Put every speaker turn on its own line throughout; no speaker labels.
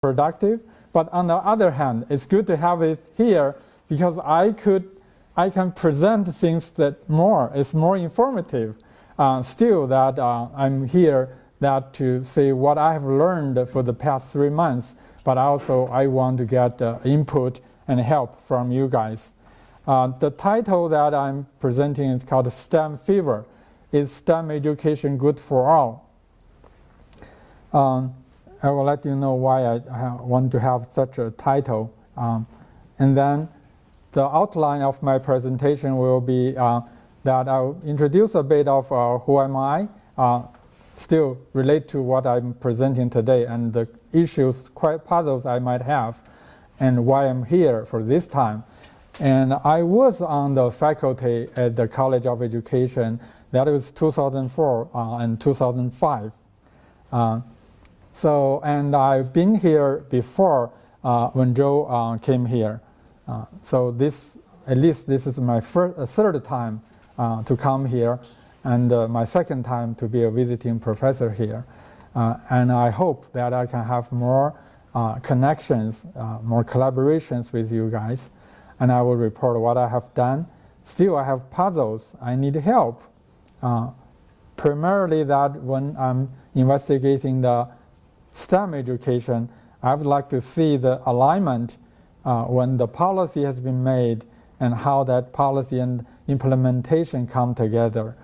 productive. But on the other hand, it's good to have it here because I can present things that it's more informative. Still that I'm here that to say what I have learned for the past 3 months, but also I want to get input and help from you guys. The title that I'm presenting is called STEM Fever. Is STEM education good for all? I will let you know why I want to have such a title. And then the outline of my presentation will be that I'll introduce a bit of who am I, still relate to what I'm presenting today and the issues, puzzles I might have, and why I'm here for this time. And I was on the faculty at the College of Education. That was 2004 and 2005. And I've been here before when Joe came here. So at least this is my third time to come here, and my second time to be a visiting professor here. And I hope that I can have more connections, more collaborations with you guys, and I will report what I have done. Still, I have puzzles. I need help. Primarily that when I'm investigating the STEM education, I would like to see the alignment when the policy has been made and how that policy and implementation come together.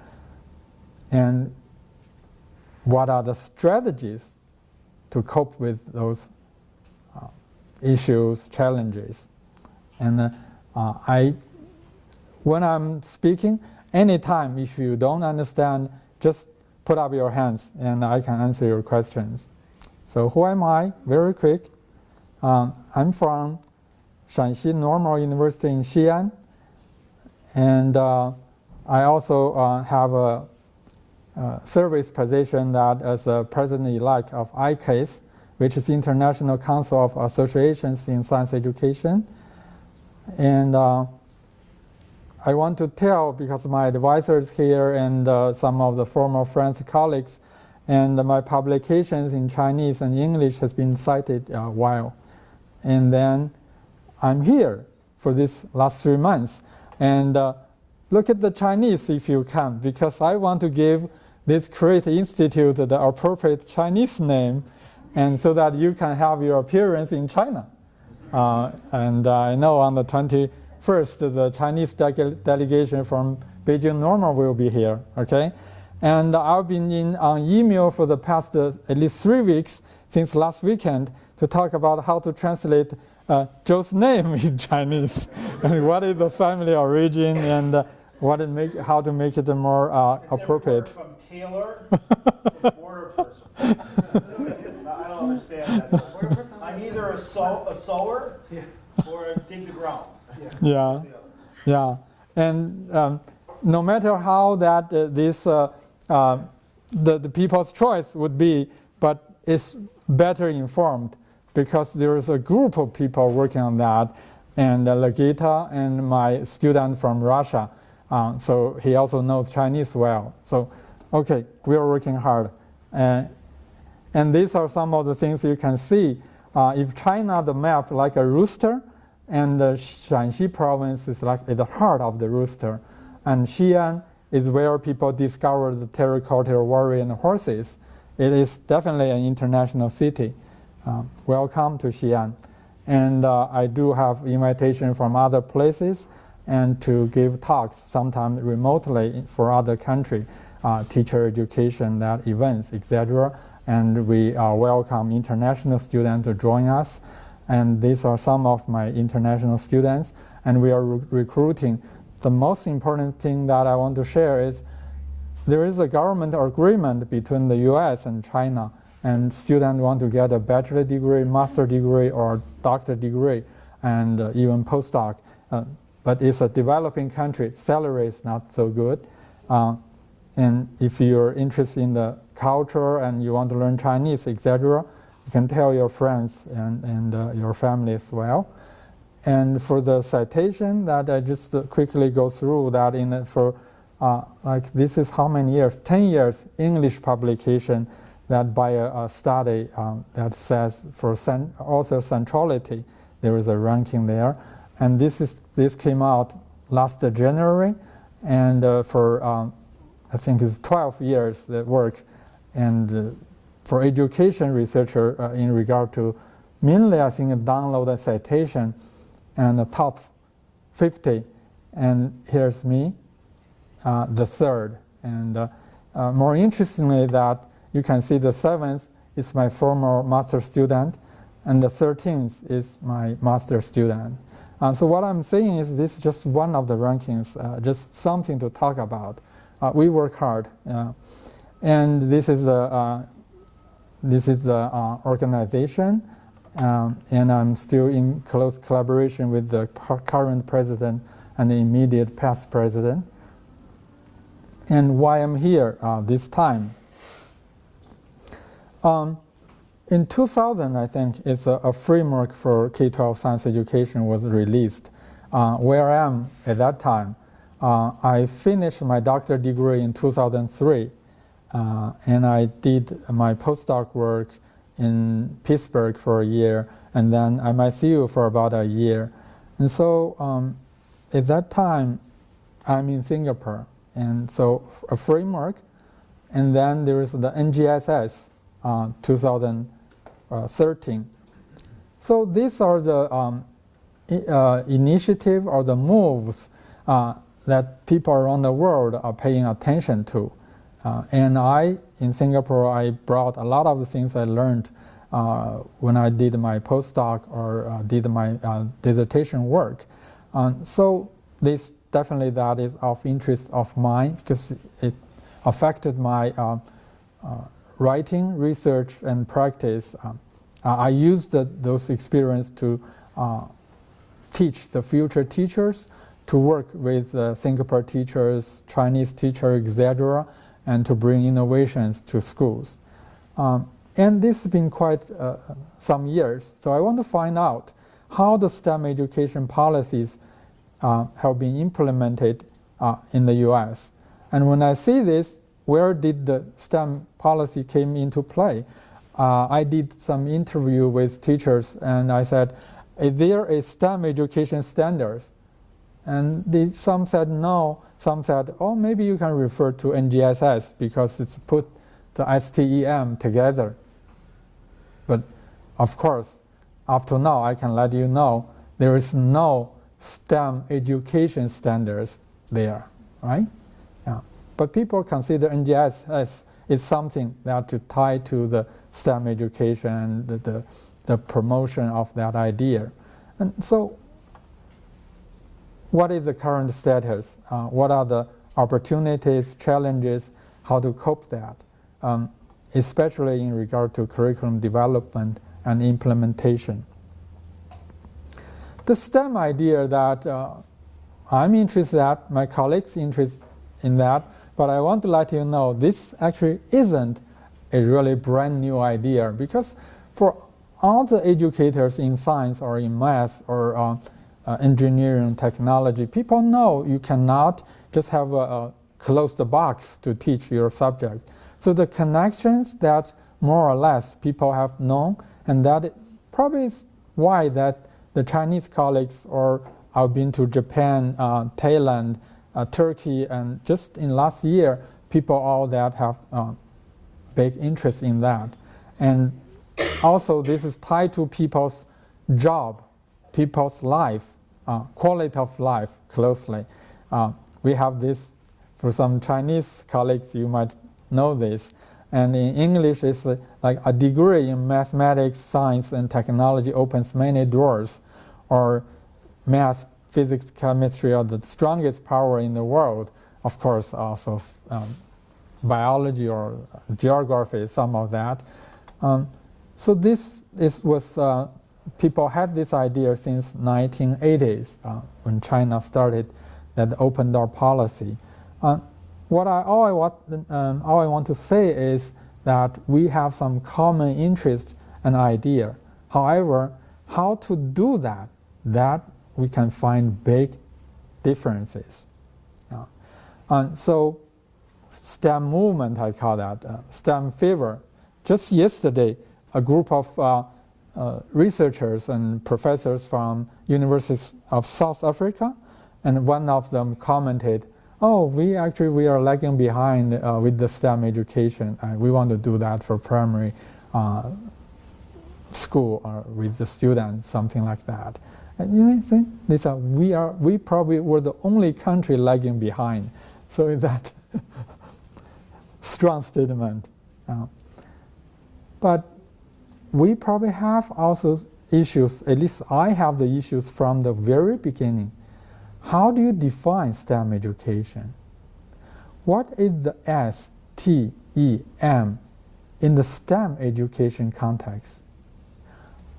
And what are the strategies to cope with those issues, challenges. And when I'm speaking, anytime if you don't understand, just put up your hands and I can answer your questions. So who am I? Very quick. I'm from Shanxi Normal University in Xi'an, and I also have a service position that as a president-elect of ICASE, which is International Council of Associations in Science Education. And I want to tell, because my advisors here and some of the former friends, colleagues, and my publications in Chinese and English has been cited a while. And then I'm here for these last 3 months. And look at the Chinese if you can, because I want to give this great institute the appropriate Chinese name, and so that you can have your appearance in China. And I know on the 21st, the Chinese delegation from Beijing Normal will be here, okay? And I've been on email for the past at least 3 weeks since last weekend to talk about how to translate Joe's name in Chinese, and what is the family origin, and how to make it more appropriate.
From tailor to border person. I don't understand that. I'm either a sower or dig the ground.
Yeah. And no matter how that the people's choice would be, but it's better informed because there is a group of people working on that, and Legita and my student from Russia. So he also knows Chinese well. So, okay, we are working hard. And these are some of the things you can see. If China, the map, like a rooster, and the Shanxi province is like at the heart of the rooster. And Xi'an is where people discovered the terracotta warrior and horses. It is definitely an international city. Welcome to Xi'an. And I do have invitation from other places and to give talks, sometimes remotely for other country, teacher education, that events, etc. And we welcome international students to join us. And these are some of my international students. And we are recruiting. The most important thing that I want to share is there is a government agreement between the US and China, and students want to get a bachelor degree, master degree, or doctor degree, and even postdoc. But it's a developing country. Salary is not so good. And if you're interested in the culture and you want to learn Chinese, etc., you can tell your friends and your family as well. And for the citation that I just quickly go through that like this is how many years? 10 years English publication that by a study that says for author centrality, there is a ranking there. And this came out last January, and for I think it's 12 years the work, and for education researcher in regard to mainly I think download a citation and the top 50, and here's me, the third. And more interestingly, that you can see the 7th is my former master student, and the 13th is my master student. So what I'm saying is this is just one of the rankings, just something to talk about. We work hard, and this is the organization, and I'm still in close collaboration with the current president and the immediate past president. And why I'm here this time. In 2000, I think, it's a framework for K-12 science education was released. Where I am at that time, I finished my doctorate degree in 2003, and I did my postdoc work in Pittsburgh for a year, and then MSU for about a year. And so at that time, I'm in Singapore. And so a framework, and then there is the NGSS 2013. So these are the initiative or the moves that people around the world are paying attention to. And in Singapore, I brought a lot of the things I learned when I did my postdoc or did my dissertation work. So this definitely that is of interest of mine because it affected my writing, research, and practice. I used those experiences to teach the future teachers, to work with Singapore teachers, Chinese teachers, etc., and to bring innovations to schools. And this has been quite some years. So I want to find out how the STEM education policies have been implemented in the US. And when I see this, where did the STEM policy came into play? I did some interview with teachers, and I said, is there a STEM education standards? And some said no, some said, oh, maybe you can refer to NGSS because it's put the STEM together. But of course, up to now, I can let you know, there is no STEM education standards there, right? Yeah. But people consider NGSS is something that to tie to the STEM education and the promotion of that idea. And so what is the current status? What are the opportunities, challenges, how to cope that, especially in regard to curriculum development and implementation. The STEM idea that I'm interested in, my colleagues interested in that, but I want to let you know this actually isn't a really brand new idea because for all the educators in science or in math or engineering technology, people know you cannot just have a closed box to teach your subject. So the connections that more or less people have known, and that probably is why that the Chinese colleagues, or I've been to Japan, Thailand, Turkey, and just in last year, people all that have big interest in that. And also this is tied to people's job, people's life, quality of life closely. We have this, for some Chinese colleagues, you might know this. And in English, it's like a degree in mathematics, science, and technology opens many doors. Or math, physics, chemistry are the strongest power in the world. Of course, also biology or geography, some of that. So this was, people had this idea since 1980s when China started that open door policy. All I want to say is that we have some common interest and idea. However, how to do that we can find big differences. And so STEM movement, I call that, STEM fever, just yesterday, a group of researchers and professors from universities of South Africa, and one of them commented, "Oh, we are lagging behind with the STEM education. We want to do that for primary school or with the students, something like that." And you think, Lisa, we probably were the only country lagging behind. So is that strong statement? But we probably have also issues. At least I have the issues from the very beginning. How do you define STEM education? What is the STEM in the STEM education context?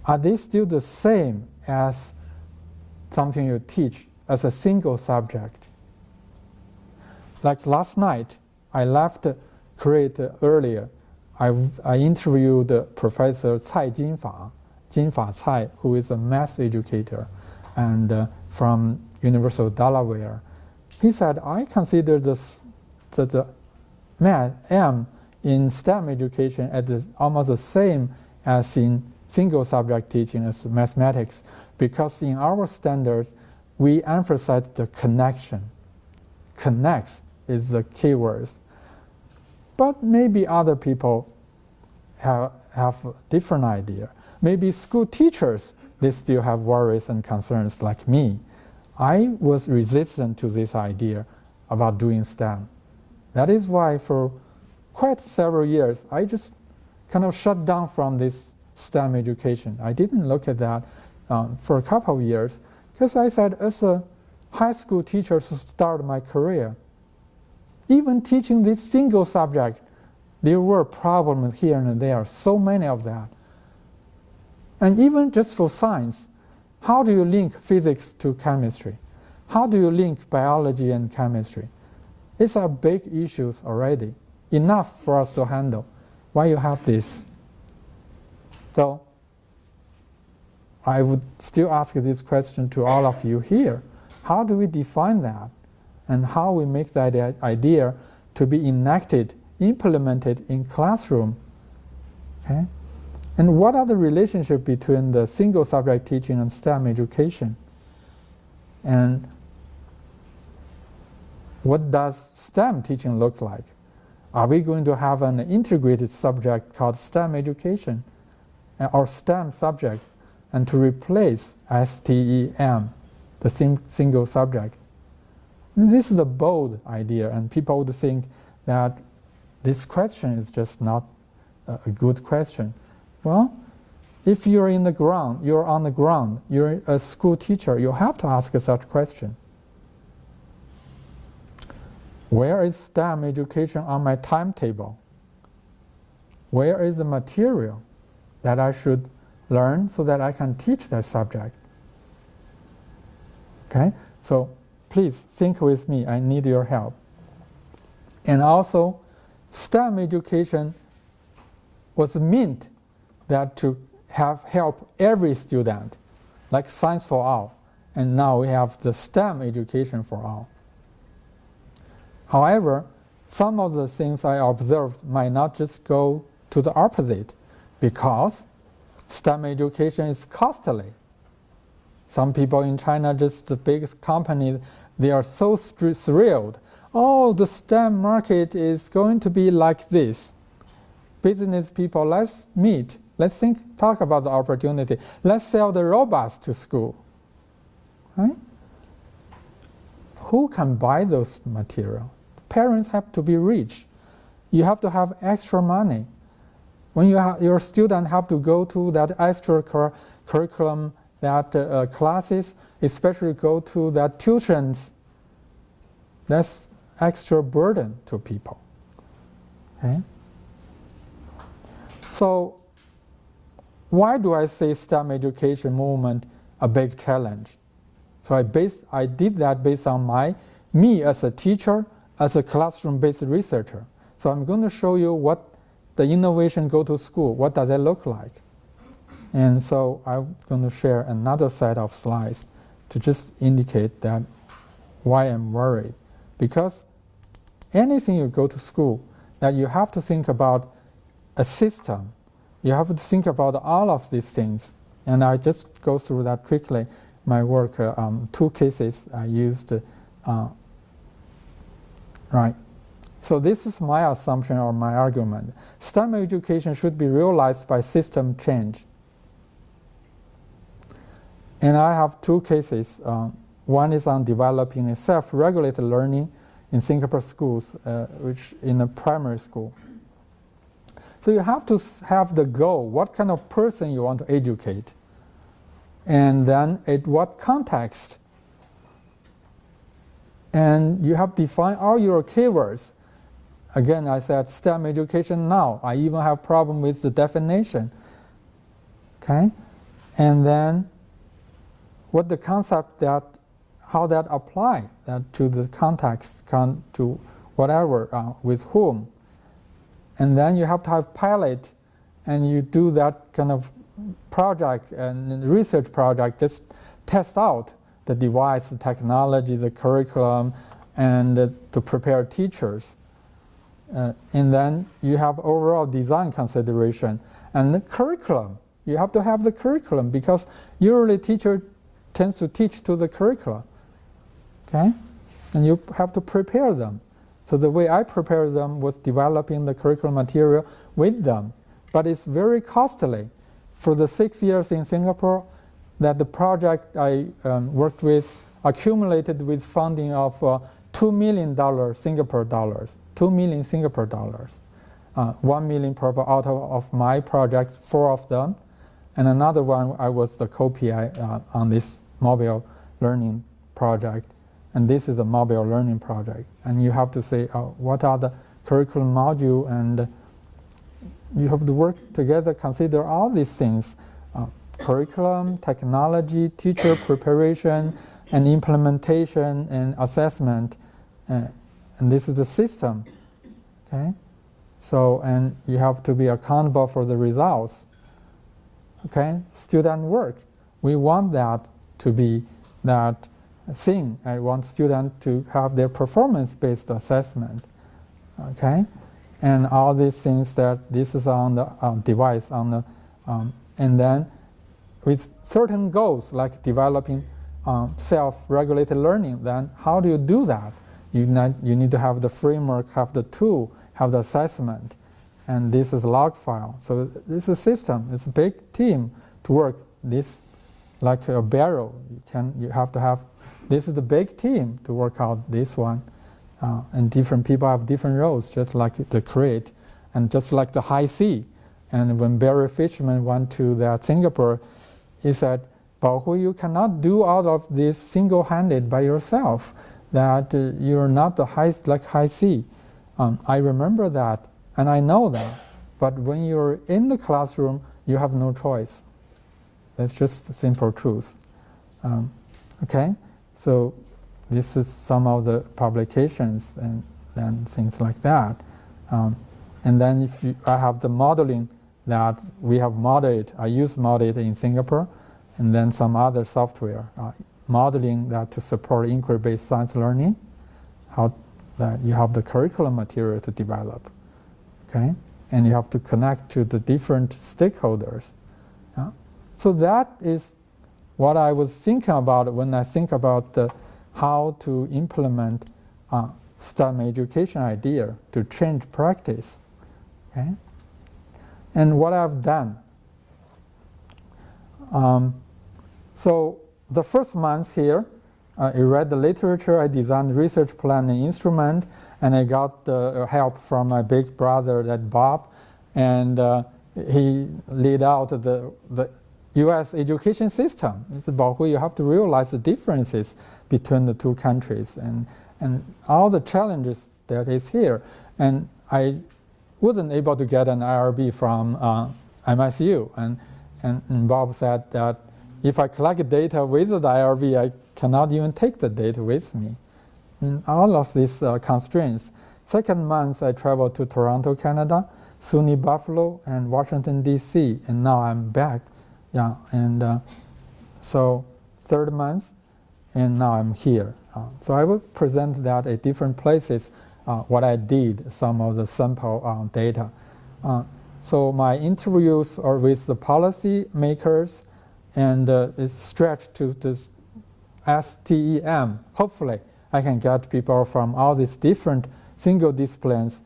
Are they still the same as something you teach as a single subject? Like last night, I left Korea earlier. I interviewed Professor Cai Jinfa Cai, who is a math educator and from University of Delaware. He said, I consider the M in STEM education as almost the same as in single subject teaching as mathematics, because in our standards, we emphasize the connection. Connects is the key word. But maybe other people have a different idea. Maybe school teachers, they still have worries and concerns like me. I was resistant to this idea about doing STEM. That is why for quite several years, I just kind of shut down from this STEM education. I didn't look at that for a couple of years, because I said, as a high school teacher to start my career, even teaching this single subject, there were problems here and there, so many of that. And even just for science, how do you link physics to chemistry? How do you link biology and chemistry? These are big issues already, enough for us to handle. Why you have this? So I would still ask this question to all of you here. How do we define that? And how we make that idea to be enacted, implemented in classroom? Okay? And what are the relationship between the single subject teaching and STEM education? And what does STEM teaching look like? Are we going to have an integrated subject called STEM education or STEM subject, and to replace STEM, the single subject? And this is a bold idea, and people would think that this question is just not a good question. Well, if you're on the ground, you're a school teacher, you have to ask such a question. Where is STEM education on my timetable? Where is the material that I should learn so that I can teach that subject? Okay, so please think with me, I need your help. And also, STEM education was meant that to help every student, like Science for All, and now we have the STEM education for all. However, some of the things I observed might not just go to the opposite, because STEM education is costly. Some people in China, just the big companies, they are so thrilled. Oh, the STEM market is going to be like this. Business people, let's meet. Let's talk about the opportunity. Let's sell the robots to school. Right? Who can buy those materials? Parents have to be rich. You have to have extra money. When your student have to go to that extra curriculum, that classes, especially go to that tuitions, that's extra burden to people. Okay? So why do I say STEM education movement a big challenge? So I did that based on me as a teacher, as a classroom-based researcher. So I'm going to show you what the innovation go to school, what does that look like? And so I'm going to share another set of slides to just indicate that why I'm worried. Because anything you go to school, that you have to think about a system. You have to think about all of these things. And I just go through that quickly. My work, 2 cases I used. Right. So this is my assumption or my argument. STEM education should be realized by system change. And I have 2 cases. One is on developing a self-regulated learning in Singapore schools, which in a primary school. So you have to have the goal, what kind of person you want to educate, and then at what context. And you have to define all your keywords. Again, I said STEM education now. I even have problem with the definition. Okay? And then what the concept that, how that apply that to the context, to whatever, with whom. And then you have to have pilot, and you do that kind of project and research project, just test out the device, the technology, the curriculum, and to prepare teachers. And then you have overall design consideration. And the curriculum, you have to have the curriculum, because usually teacher tends to teach to the curriculum. Okay? And you have to prepare them. So the way I prepared them was developing the curriculum material with them. But it's very costly. For the 6 years in Singapore, that the project I worked with accumulated with funding of $2 million Singapore dollars. 2 million Singapore dollars. 1 million out of my project, 4 of them. And another one, I was the co-PI on this mobile learning project. And this is a mobile learning project. And you have to say, what are the curriculum module, and you have to work together, consider all these things. Curriculum, technology, teacher preparation, and implementation, and assessment. And this is the system. Okay? So, and you have to be accountable for the results. Okay? Student work. We want that to be that thing. I want students to have their performance-based assessment. Okay? And all these things that this is on the device, on the, and then with certain goals like developing self-regulated learning, then how do you do that? You need to have the framework, have the tool, have the assessment, and this is log file. So this is a system. It's a big team to work this like a barrel. You have to have, this is the big team to work out this one. And different people have different roles, just like the crate, and just like the high sea. And when Barry Fishman went to that Singapore, he said, Bao Hui, you cannot do all of this single-handed by yourself, that you're not the high sea. I remember that, and I know that. But when you're in the classroom, you have no choice. That's just simple truth. Okay? So this is some of the publications and things like that. And then if I have the modeling that we have modeled, I use modeled in Singapore, and then some other software modeling that to support inquiry-based science learning, how that you have the curriculum material to develop, okay? And you have to connect to the different stakeholders. So that is what I was thinking about when I think about how to implement STEM education idea to change practice, okay? And what I've done. So the first month here, I read the literature, I designed research plan and instrument, and I got help from my big brother, that Bob, and he laid out the U.S. education system. He said, Bao Hui, you have to realize the differences between the two countries and all the challenges that is here. And I wasn't able to get an IRB from MSU, and Bob said that if I collect data with the IRB, I cannot even take the data with me. And all of these constraints. Second month, I traveled to Toronto, Canada, SUNY Buffalo, and Washington, D.C., and now I'm back. Yeah, and so third month, and now I'm here. So I will present that at different places, what I did, some of the sample data. So my interviews are with the policy makers, and it's stretched to this STEM. Hopefully, I can get people from all these different single disciplines.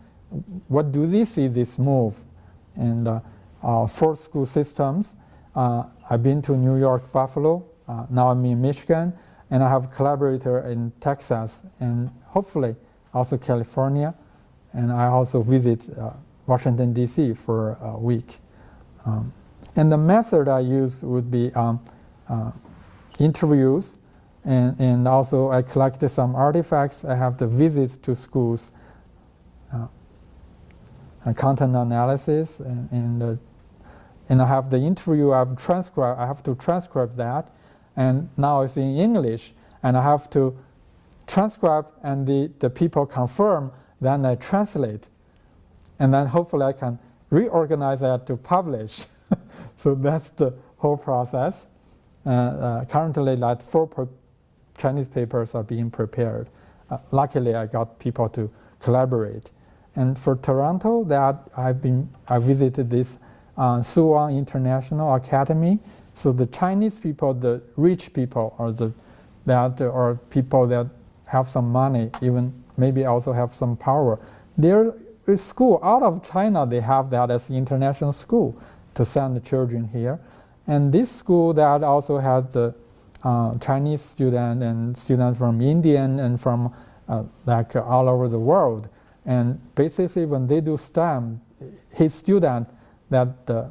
What do they see this move? And for school systems, I've been to New York, Buffalo. Now I'm in Michigan, and I have a collaborator in Texas, and hopefully also California. And I also visit Washington, D.C. for a week. And the method I use would be interviews, and also I collected some artifacts. I have the visits to schools, and content analysis, and I have the interview. I have to transcribe that, and now it's in English, and I have to transcribe, and the people confirm. Then I translate, and then hopefully I can reorganize that to publish. So that's the whole process. Currently, like 4 Chinese papers are being prepared. Luckily, I got people to collaborate. And for Toronto, I visited this Suwon International Academy. So the Chinese people, the rich people, or people that have some money, even maybe also have some power. Their school out of China, they have that as an international school to send the children here. And this school that also has the Chinese student and students from India and from all over the world. And basically when they do STEM, his student that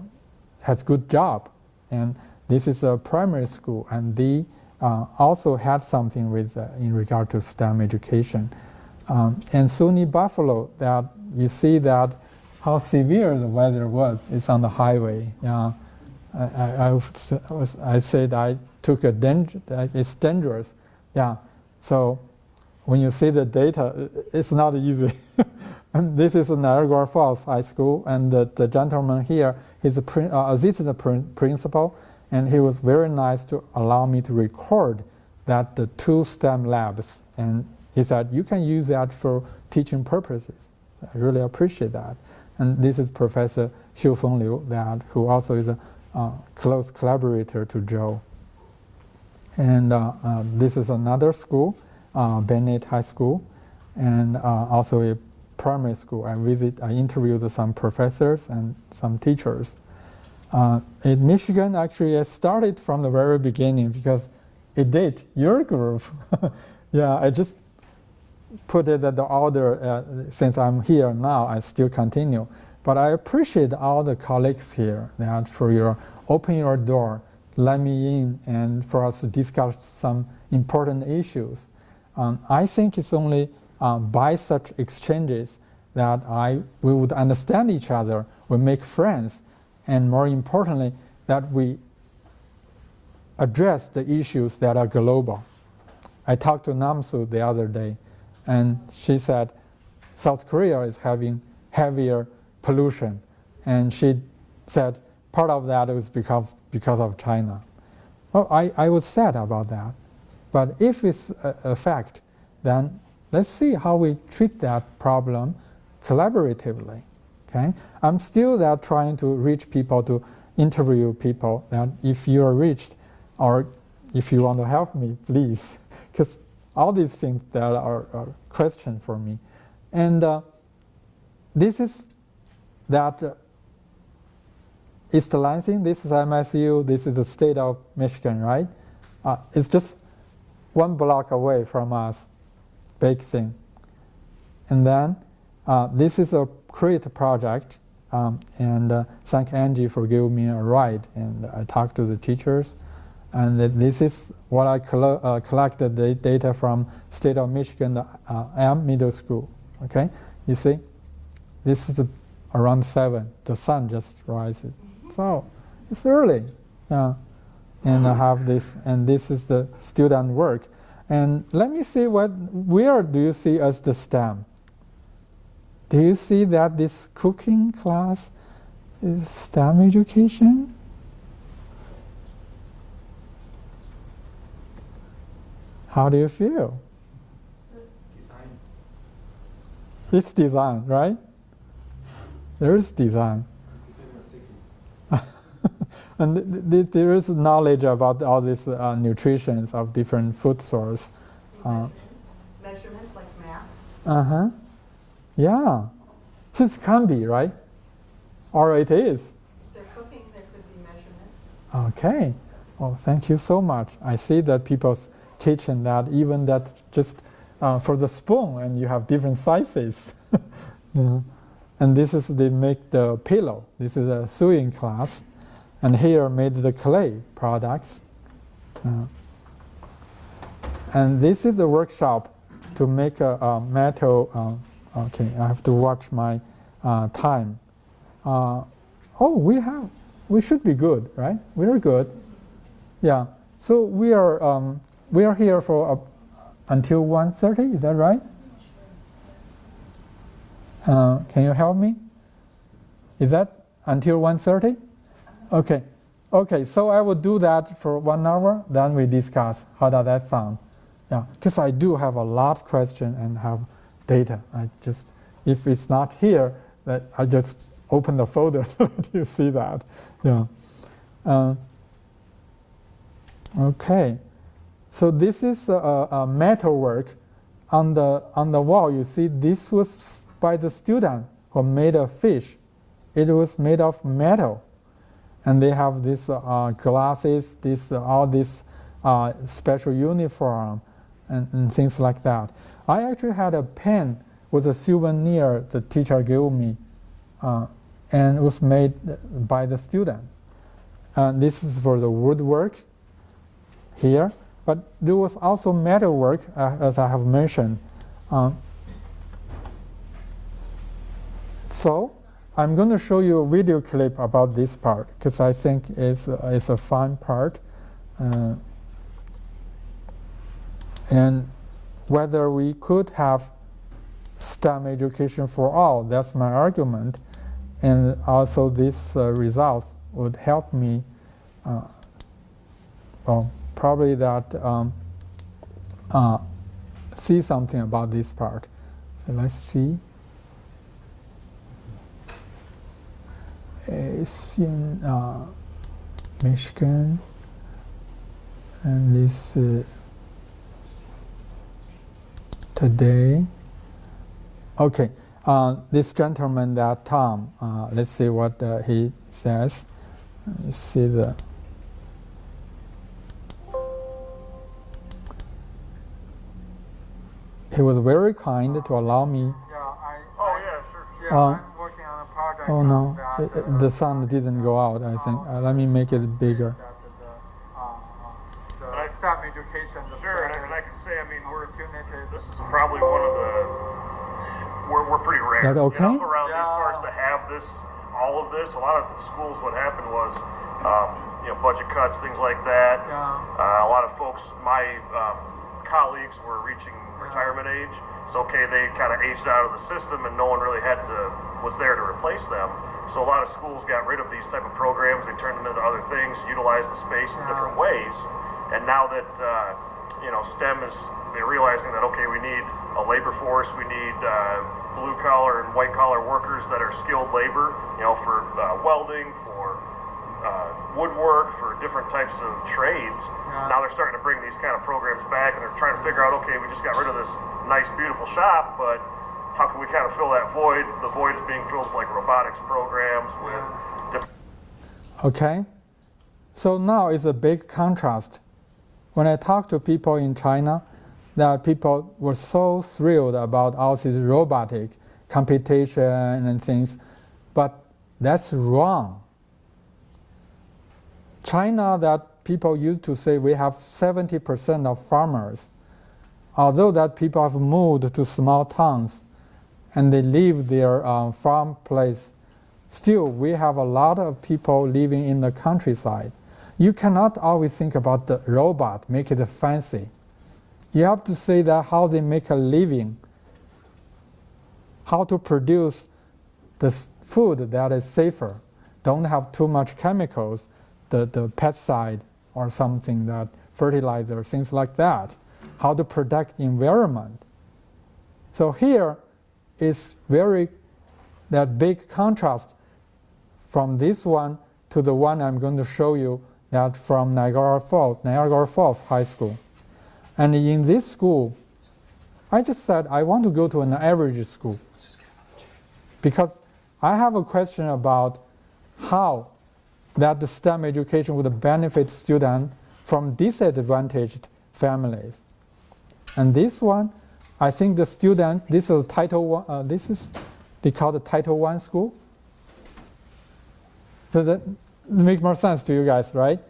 has good job. And this is a primary school, and they also had something with in regard to STEM education. And SUNY Buffalo, that you see that how severe the weather was. It's on the highway. I said I took a danger. It's dangerous. Yeah. So when you see the data, it's not easy. And this is Niagara Falls High School, and the gentleman here, he's a assistant principal, and he was very nice to allow me to record that the 2 STEM labs. And he said, you can use that for teaching purposes. So I really appreciate that. And this is Professor Xiufeng Liu, who also is a close collaborator to Joe. And this is another school, Bennett High School, and also a primary school. I interviewed some professors and some teachers. In Michigan, actually, I started from the very beginning because it did your group. Yeah, I just put it at the order. Since I'm here now, I still continue. But I appreciate all the colleagues here that for open your door, let me in, and for us to discuss some important issues. I think it's only by such exchanges that we would understand each other, we make friends, and more importantly, that we address the issues that are global. I talked to Namsu the other day, and she said South Korea is having heavier pollution, and she said part of that was because of China. Well, I was sad about that, but if it's a fact, then let's see how we treat that problem collaboratively. Okay, I'm still trying to reach people, to interview people. That if you are reached, or if you want to help me, please, because all these things that are a question for me, and this is that East Lansing. This is MSU. This is the state of Michigan, right? It's just 1 block away from us. Big thing. And then this is a CREATE project, and thank Angie for giving me a ride, and I talked to the teachers, and this is what I collected the data from state of Michigan, the M middle school. Okay, you see, this is around 7. The sun just rises, so it's early. Yeah, and I have this, and this is the student work. And let me see where do you see as the STEM? Do you see that this cooking class is STEM education? How do you feel?
Design.
It's design, right? There is design. And there is knowledge about all these nutritions of different food sources.
Measurement like math?
Uh-huh. Yeah. So it can be, right? Or it is.
They're cooking, there could be measurement.
Okay. Well, thank you so much. I see that people's kitchen that even that just for the spoon and you have different sizes. Yeah. And this is they make the pillow. This is a sewing class. And here made the clay products. And this is a workshop to make a metal. Okay, I have to watch my time. We should be good, right? We're good. Yeah. So we are here for until 1:30. Is that right? Can you help me? Is that until 1:30? Okay. Okay. So I will do that for 1 hour. Then we discuss. How does that sound? Yeah. Because I do have a lot of questions and have data. If it's not here, that I just open the folder so that you see that. Yeah. Okay. So this is a metal work on the wall. You see, this was by the student who made a fish. It was made of metal, and they have these glasses, all this special uniform, and things like that. I actually had a pen with a souvenir the teacher gave me, and it was made by the student. This is for the woodwork here, but there was also metal work, as I have mentioned. So I'm going to show you a video clip about this part because I think it's a fun part. And whether we could have STEM education for all, that's my argument. And also these results would help me, probably that see something about this part. So let's see. It's in Michigan, and this today. Okay, this gentleman, that Tom, let's see what he says. Let me see the. He was very kind to allow me.
Yeah, sure. Yeah, I'm working on a project.
Oh no, the sound didn't go out, I think. Let me make it bigger.
The STEM education.
Sure, and I can say, I mean, this is probably one of the, we're pretty rare.
Is that okay?
Around these parts to have this, all of this. A lot of schools, what happened was, budget cuts, things like that.
Yeah.
A lot of folks, my colleagues were reaching retirement age. So they kind of aged out of the system, and no one really was there to replace them. So a lot of schools got rid of these type of programs. They turned them into other things, utilized the space in different ways. And now that STEM they're realizing that we need a labor force, we need blue collar and white collar workers that are skilled labor, for welding, for woodwork, for different types of trades. Now they're starting to bring these kind of programs back, and they're trying to figure out, we just got rid of this nice, beautiful shop, but how can we kind of fill that void? The void is being filled with like robotics programs with different.
Okay, so now it's a big contrast. When I talk to people in China, that people were so thrilled about all this robotic computation and things, but that's wrong. China, that people used to say we have 70% of farmers. Although that people have moved to small towns and they leave their farm place, still we have a lot of people living in the countryside. You cannot always think about the robot, make it fancy. You have to say that how they make a living, how to produce the food that is safer, don't have too much chemicals, the pesticide or something, that fertilizer, things like that, how to protect the environment. So here is that big contrast from this one to the one I'm going to show you that from Niagara Falls High School. And in this school, I just said I want to go to an average school because I have a question about how that the STEM education would benefit students from disadvantaged families. And this one, I think the students, this is Title I, they call it Title I school. So that makes more sense to you guys, right?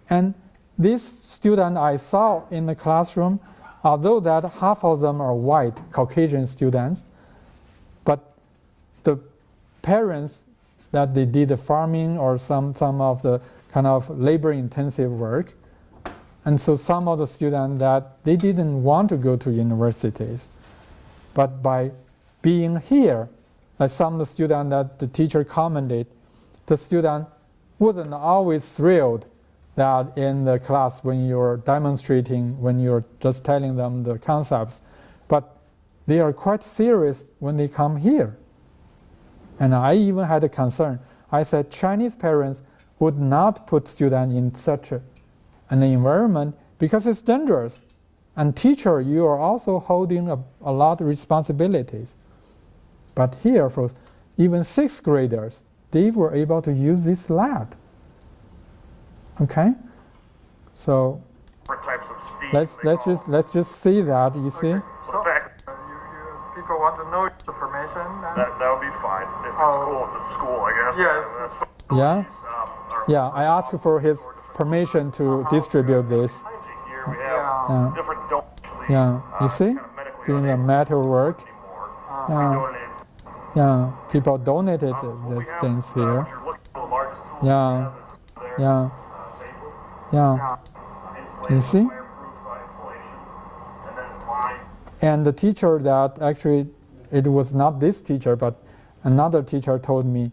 And this student I saw in the classroom, although that half of them are white, Caucasian students, but the parents that they did the farming or some of the kind of labor-intensive work. And so some of the students that they didn't want to go to universities. But by being here, like some of the students that the teacher commented, the student wasn't always thrilled that in the class when you're demonstrating, when you're just telling them the concepts, but they are quite serious when they come here. And I even had a concern. I said Chinese parents would not put students in such an environment because it's dangerous. And teacher, you are also holding a lot of responsibilities. But here, for even sixth graders, they were able to use this lab. Okay, so
Different types of steam.
let's just see that. You see,
So in fact,
People want to know information.
that would be fine if it's cool. If it's school, I guess.
Yes.
That's fine.
yeah, yeah. I asked for his permission to distribute this.
Behind you here, we have different don't actually,
Yeah, you see,
kind of medically
doing the
unable
metal work.
anymore.
Yeah.
Donated.
Yeah, people donated
What we
these
have,
things here.
what you're looking for, the largest tool
Yeah.
we have is there.
Yeah,
Safely.
yeah.
Insulated,
You see?
fireproof by insulation, and then it's lined.
And the teacher that actually, it was not this teacher, but another teacher told me,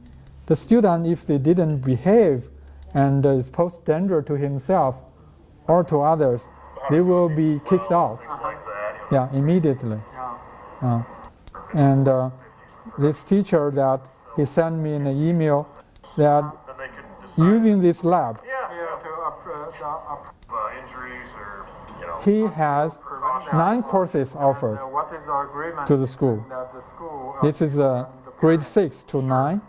the student, if they didn't behave and pose danger to himself or to others, they will be kicked out.
Like that.
Yeah, immediately. And this teacher that he sent me in an email that
Then they can decide
using this lab,
injuries or, you know.
he has 9 courses offered
What is the agreement
to the school.
that the school?
This is grade 6 to 9.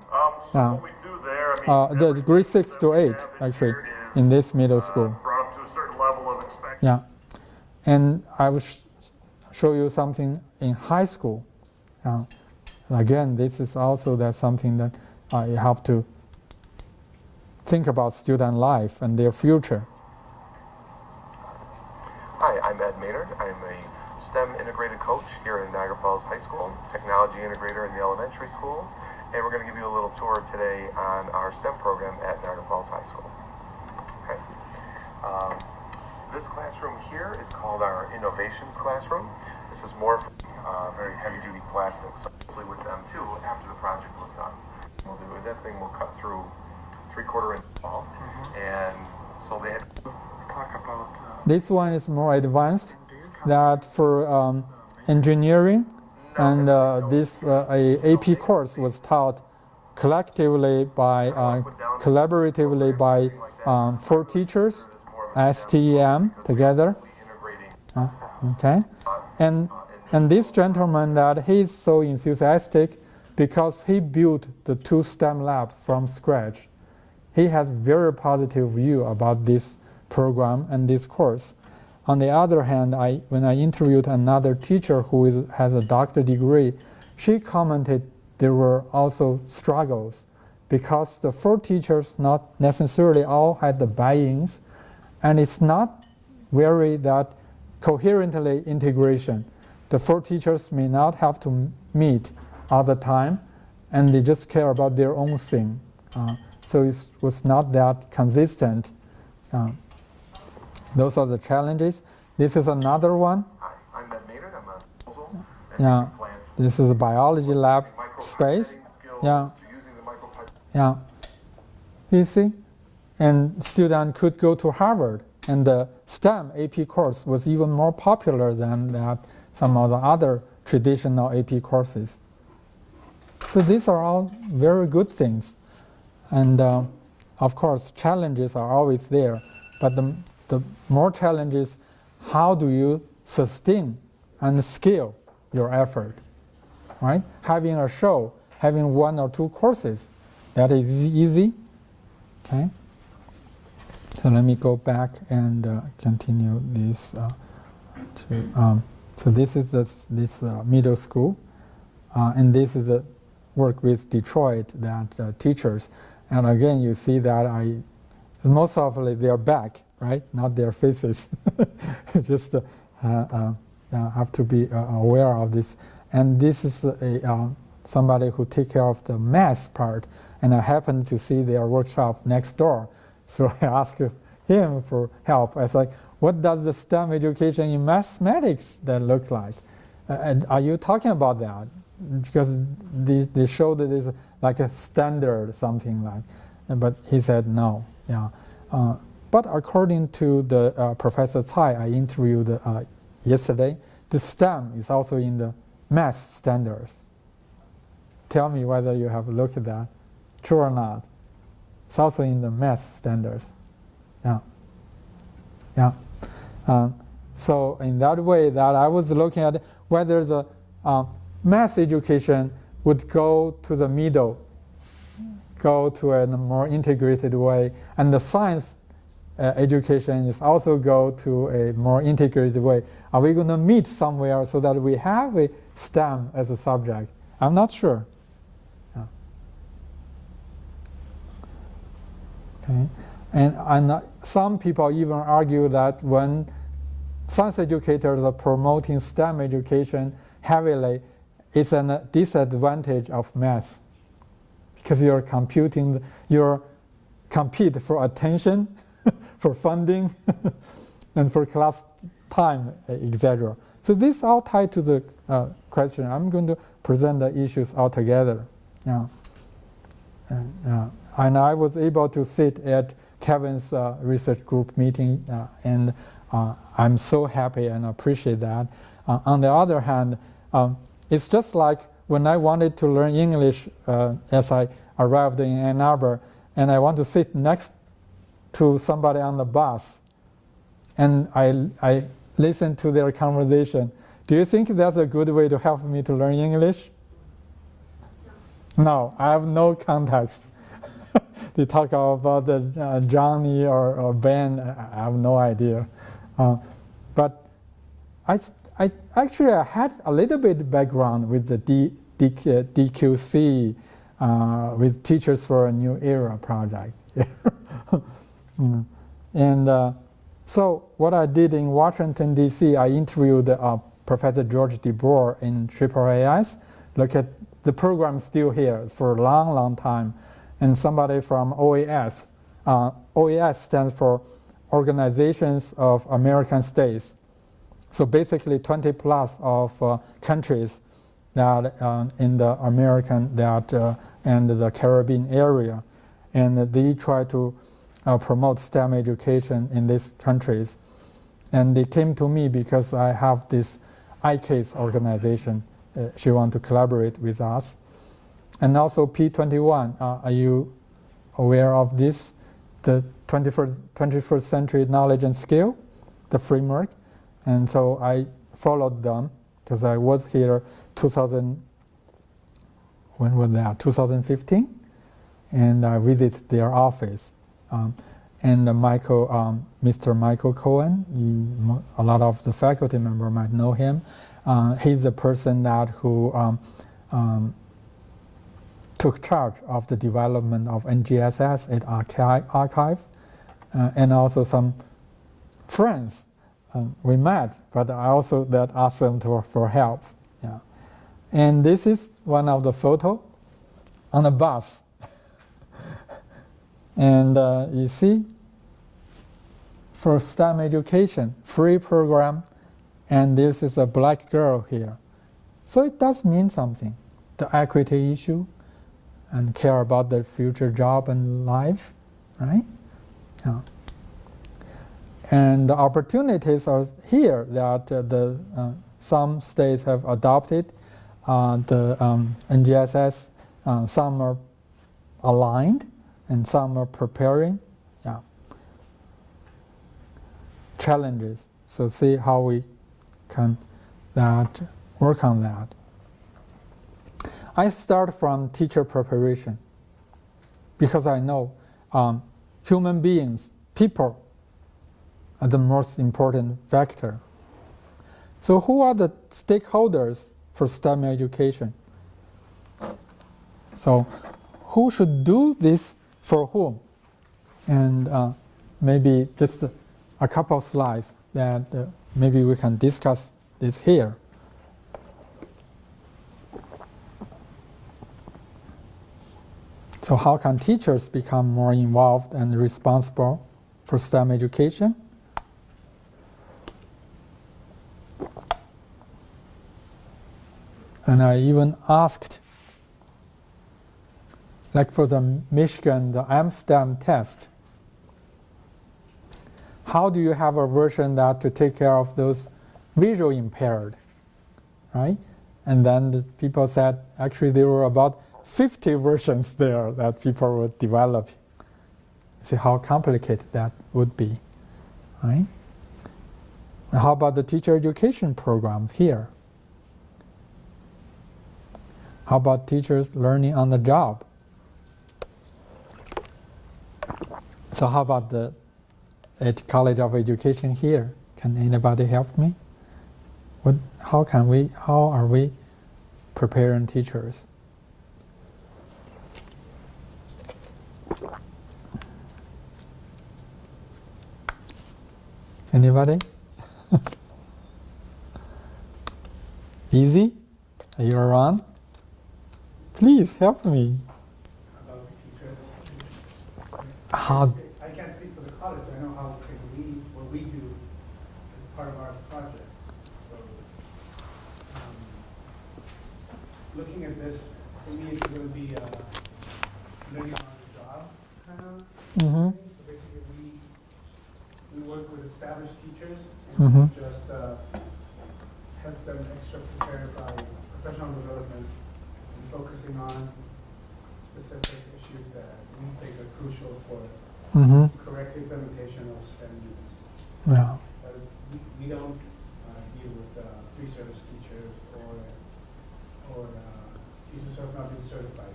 So what we do there, I mean,
The grade 6 to 8, actually, in this middle school.
brought up to a certain level of inspection.
Yeah. And I will show you something in high school. Again, this is also that something that you have to think about student life and their future.
Hi, I'm Ed Maynard. I'm a STEM integrated coach here in Niagara Falls High School, technology integrator in the elementary schools, and we're going to give you a little tour today on our STEM program at Niagara Falls High School. Okay. This classroom here is called our Innovations Classroom. This is more very heavy-duty plastic, so mostly with them too after the project was done. We'll do is that thing will cut through 3/4 inch wall, and so they had
Talk about
This one is more advanced, that for engineering, and this AP course was taught collectively by, collaboratively by 4 teachers, STEM together. Okay, and this gentleman that he's so enthusiastic because he built the 2 STEM lab from scratch. He has very positive view about this program and this course. On the other hand, when I interviewed another teacher who has a doctorate degree, she commented there were also struggles because the 4 teachers not necessarily all had the buy-ins, and it's not very that coherently integration. The 4 teachers may not have to meet all the time, and they just care about their own thing. So it was not that consistent. Those are the challenges. This is another one.
Hi, I'm Ed Maynard. I'm a proposal and
Yeah,
plan
this is a biology lab space.
skills
Yeah,
to using the micropipe.
yeah. You see? And students could go to Harvard, and the STEM AP course was even more popular than that some of the other traditional AP courses. So these are all very good things. And of course, challenges are always there, but the more challenges, how do you sustain and scale your effort, right? Having a show, having 1 or 2 courses, that is easy, okay? So let me go back and continue this. So this is this middle school, and this is the work with Detroit that teachers, and again you see that most often they're back, right? Not their faces. Just have to be aware of this. And this is somebody who take care of the math part, and I happened to see their workshop next door. So I asked him for help. I was like, what does the STEM education in mathematics that look like? And are you talking about that? Because they show that it's like a standard, something like. But he said no. Yeah. But according to the Professor Tsai I interviewed yesterday, the STEM is also in the math standards. Tell me whether you have looked at that. True or not? It's also in the math standards. Yeah. Yeah. So in that way that I was looking at whether the math education would go to the middle, go to a more integrated way, and the science education is also go to a more integrated way. Are we going to meet somewhere so that we have a STEM as a subject? I'm not sure. Yeah. Okay. And some people even argue that when science educators are promoting STEM education heavily, it's a disadvantage of math because you're computing, you're compete for attention, for funding, and for class time, etc. So this all tied to the question. I'm going to present the issues all together. Yeah. And I was able to sit at Kevin's research group meeting, and I'm so happy and appreciate that. On the other hand, it's just like when I wanted to learn English as I arrived in Ann Arbor, and I want to sit next to somebody on the bus, and I listen to their conversation. Do you think that's a good way to help me to learn English? No, I have no context. They talk about the Johnny or Ben. I have no idea. But I actually had a little bit background with the DQC, with Teachers for a New Era project. And so what I did in Washington, D.C., I interviewed Professor George DeBoer in AAAS. Look at the program still here for a long, long time. And somebody from OAS. OAS stands for Organizations of American States. So basically 20 plus of countries that in the American and the Caribbean area. And they try to promote STEM education in these countries. And they came to me because I have this ICASE organization. She wants to collaborate with us. And also P21, are you aware of this? The 21st century knowledge and skill, the framework. And so I followed them because I was here when was that? 2015? And I visited their office. And Mr. Michael Cohen, a lot of the faculty members might know him. He's the person who took charge of the development of NGSS at Archive, and also some friends we met, but I also asked them for help. Yeah. And this is one of the photos on a bus. And you see, for STEM education, free program, and this is a black girl here. So it does mean something, the equity issue, and care about their future job and life, right? Yeah. And the opportunities are here that some states have adopted the NGSS, some are aligned, and some are preparing. Yeah. Challenges. So see how we can work on that. I start from teacher preparation because I know human beings, people, are the most important factor. So who are the stakeholders for STEM education? So who should do this for whom? And maybe just a couple of slides that maybe we can discuss this here. So how can teachers become more involved and responsible for STEM education? And I even asked, like for the Michigan, the MSTEM test, how do you have a version that to take care of those visual impaired, right? And then the people said, actually there were about 50 versions there that people were developing. See how complicated that would be, right? And how about the teacher education program here? How about teachers learning on the job? So how about the College of Education here? Can anybody help me? How are we preparing teachers? Anybody? Easy? Are you around? Please help me.
About the teacher.
How?
I can't speak for the college. I know how what we do as part of our projects. So, looking at this, for me, it's going to be learning on the job kind of
Mm-hmm.
thing. So basically, we work with established teachers
Mm-hmm.
and just help them extra prepared by professional development and focusing on specific issues that we think are crucial for
Mm-hmm.
correct implementation of STEM units.
Yeah.
That is, we don't deal with pre-service teachers or teachers who have not been certified.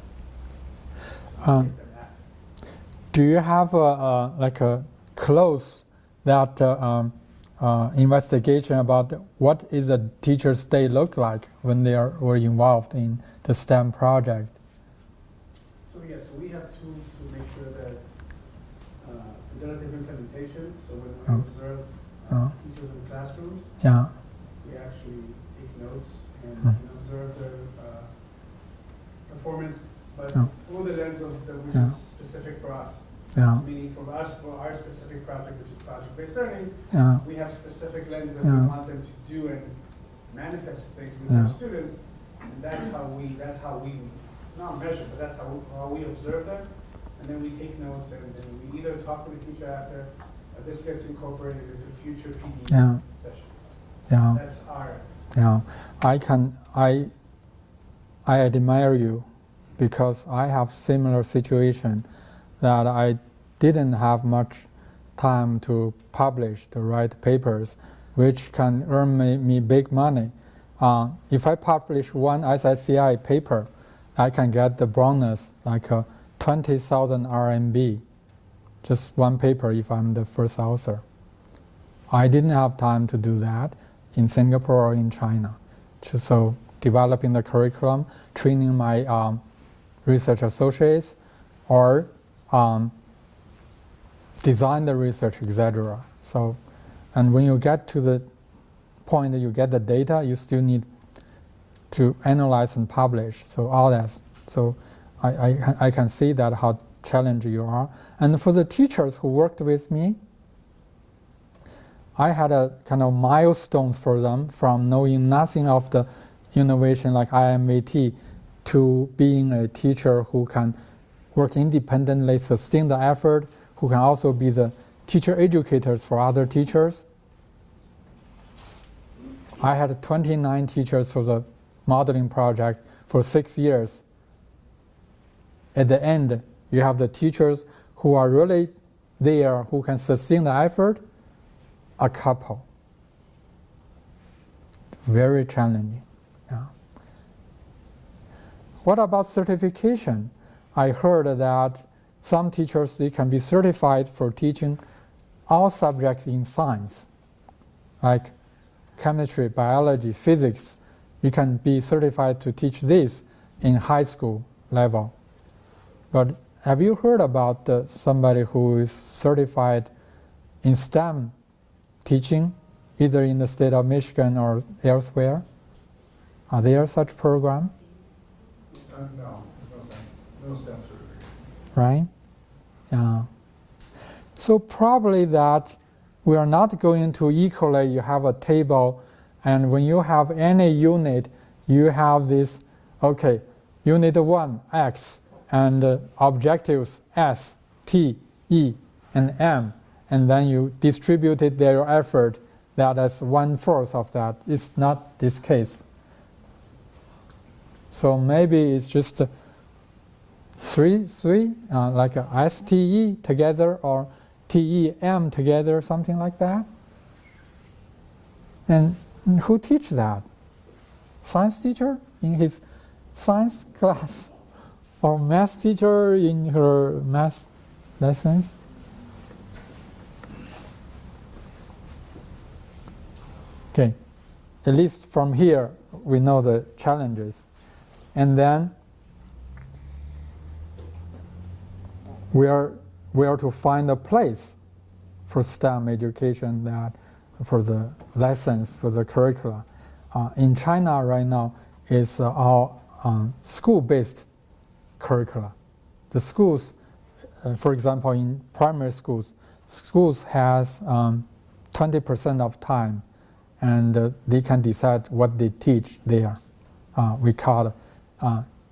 Um,
Take them after.
Do you have like a close that investigation about what is a teacher's day look like when they were involved in the STEM project?
So yes, we have tools to make sure that fidelity of implementation. So when we observe teachers in classrooms,
Yeah.
we actually take notes and,
Mm.
and observe their performance, but
Yeah.
through the lens of which
Yeah.
is specific for us.
Yeah.
Meaning for us, for our specific project, which is project-based learning,
Yeah.
we have specific lens that
Yeah.
we want them to do and manifest things with
Yeah.
their students, and that's how we not measure, but that's how we observe them, and then we take notes and then we either talk to the teacher after, this gets incorporated into future PD
Yeah.
sessions.
Yeah.
That's our.
Yeah. I admire you because I have similar situation that I didn't have much time to publish, to write papers, which can earn me big money. If I publish one SSCI paper, I can get the bonus like 20,000 RMB, just one paper if I'm the first author. I didn't have time to do that in Singapore or in China. So developing the curriculum, training my research associates, or design the research, etc. So, and when you get to the point that you get the data, you still need to analyze and publish. So all that. So I can see that how challenged you are. And for the teachers who worked with me, I had a kind of milestones for them from knowing nothing of the innovation like IMVT to being a teacher who can work independently, sustain the effort, who can also be the teacher educators for other teachers. I had 29 teachers for the modeling project for 6 years. At the end, you have the teachers who are really there, who can sustain the effort, a couple. Very challenging. Yeah. What about certification? I heard that some teachers, they can be certified for teaching all subjects in science, like chemistry, biology, physics. You can be certified to teach this in high school level. But have you heard about somebody who is certified in STEM teaching, either in the state of Michigan or elsewhere? Are there such programs?
No STEM certificate.
Right? Yeah. So probably that we are not going to equally, you have a table, and when you have any unit, you have this, okay, unit 1, X, and objectives S, T, E, and M, and then you distributed their effort, that is 1/4 of that. It's not this case. So maybe it's just three, like a STE together or TEM together, something like that. And who teach that? Science teacher in his science class, or math teacher in her math lessons? Okay, at least from here we know the challenges. And then we are to find a place for STEM education, that for the lessons, for the curricula. In China right now is all school-based curricula. The schools, for example, in primary schools has 20% of time, and they can decide what they teach there. We call it